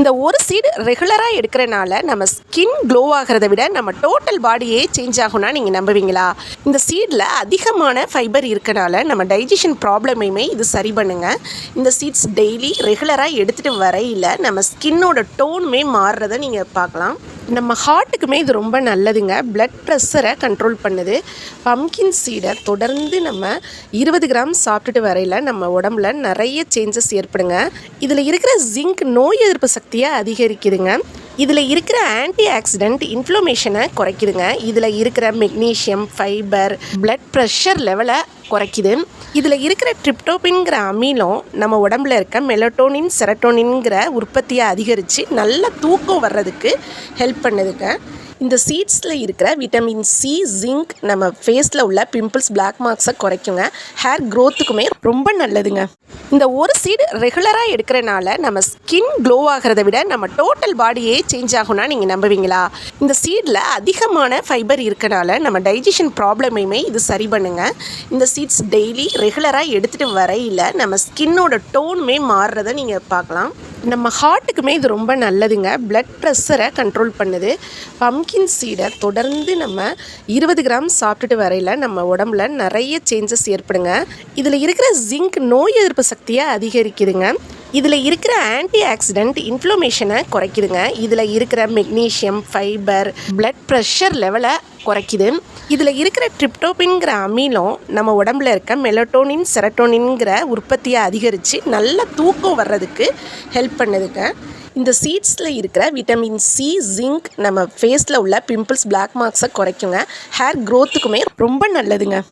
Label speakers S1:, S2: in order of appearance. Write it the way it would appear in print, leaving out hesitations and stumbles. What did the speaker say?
S1: இந்த ஒரு சீட் ரெகுலராக எடுக்கிறனால நம்ம ஸ்கின் க்ளோ ஆகிறத விட நம்ம டோட்டல் பாடியே சேஞ்ச் ஆகும்னா நீங்கள் நம்புவீங்களா? இந்த சீடில் அதிகமான ஃபைபர் இருக்கனால நம்ம டைஜஷன் ப்ராப்ளமையுமே இது சரி பண்ணுங்க. இந்த சீட்ஸ் டெய்லி ரெகுலராக எடுத்துகிட்டு வரையில் நம்ம ஸ்கின்னோட டோனுமே மாறுறதை நீங்கள் பார்க்கலாம். நம்ம ஹார்ட்டுக்குமே இது ரொம்ப நல்லதுங்க. பிளட் ப்ரெஷரை கண்ட்ரோல் பண்ணுது. பம்கின் சீடை தொடர்ந்து நம்ம 20 கிராம் சாப்பிட்டுட்டு வரையில் நம்ம உடம்புல நிறைய சேஞ்சஸ் ஏற்படுங்க. இதில் இருக்கிற ஜிங்க் நோய் எதிர்ப்பு சக்தியை அதிகரிக்குதுங்க. இதில் இருக்கிற ஆன்டி ஆக்சிடென்ட் இன்ஃப்ளமேஷனை குறைக்குதுங்க. இதில் இருக்கிற மெக்னீஷியம் ஃபைபர் பிளட் ப்ரெஷர் லெவலை குறைக்குது. இதில் இருக்கிற ட்ரிப்டோபின்கிற அமிலம் நம்ம உடம்புல இருக்க மெலட்டோனின் செரட்டோனின்கிற உற்பத்தியை அதிகரித்து நல்ல தூக்கம் வர்றதுக்கு ஹெல்ப் பண்ணுதுங்க. இந்த சீட்ஸில் இருக்கிற விட்டமின் சி, ஜிங்க் நம்ம ஃபேஸில் உள்ள பிம்பிள்ஸ், பிளாக் மார்க்ஸை குறைக்குங்க. ஹேர் க்ரோத்துக்குமே ரொம்ப நல்லதுங்க. இந்த ஒரு சீட் ரெகுலராக எடுக்கிறனால நம்ம ஸ்கின் க்ளோ ஆகிறத விட நம்ம டோட்டல் பாடியே சேஞ்ச் ஆகும்னா நீங்கள் நம்புவீங்களா? இந்த சீடில் அதிகமான ஃபைபர் இருக்கனால நம்ம டைஜஷன் ப்ராப்ளமையுமே இது சரி பண்ணுங்க. இந்த சீட்ஸ் டெய்லி ரெகுலராக எடுத்துகிட்டு வரையில் நம்ம ஸ்கின்னோட டோனுமே மாறுறதை நீங்கள் பார்க்கலாம். நம்ம ஹார்ட்டுக்குமே இது ரொம்ப நல்லதுங்க. பிளட் ப்ரெஷரை கண்ட்ரோல் பண்ணுது. பம்கின் சீடை தொடர்ந்து நம்ம 20 கிராம் சாப்பிட்டுட்டு வரையில் நம்ம உடம்புல நிறைய சேஞ்சஸ் ஏற்படுங்க. இதில் இருக்கிற ஜிங்க் நோய் எதிர்ப்பு சக்தியை அதிகரிக்குதுங்க. இதில் இருக்கிற ஆன்டி ஆக்சிடென்ட் இன்ஃப்ளமேஷனை குறைக்குதுங்க. இதில் இருக்கிற மெக்னீஷியம் ஃபைபர் பிளட் ப்ரெஷர் லெவலை குறைக்குது. இதில் இருக்கிற ட்ரிப்டோபின்கிற அமிலம் நம்ம உடம்புல இருக்க மெலட்டோனின் செரட்டோனின்கிற உற்பத்தியை அதிகரித்து நல்ல தூக்கம் வர்றதுக்கு ஹெல்ப் பண்ணுதுங்க. இந்த சீட்ஸில் இருக்கிற விட்டமின் சி, ஜிங்க் நம்ம ஃபேஸில் உள்ள பிம்பிள்ஸ், பிளாக் மார்க்ஸை குறைக்குங்க. ஹேர் க்ரோத்துக்குமே ரொம்ப நல்லதுங்க.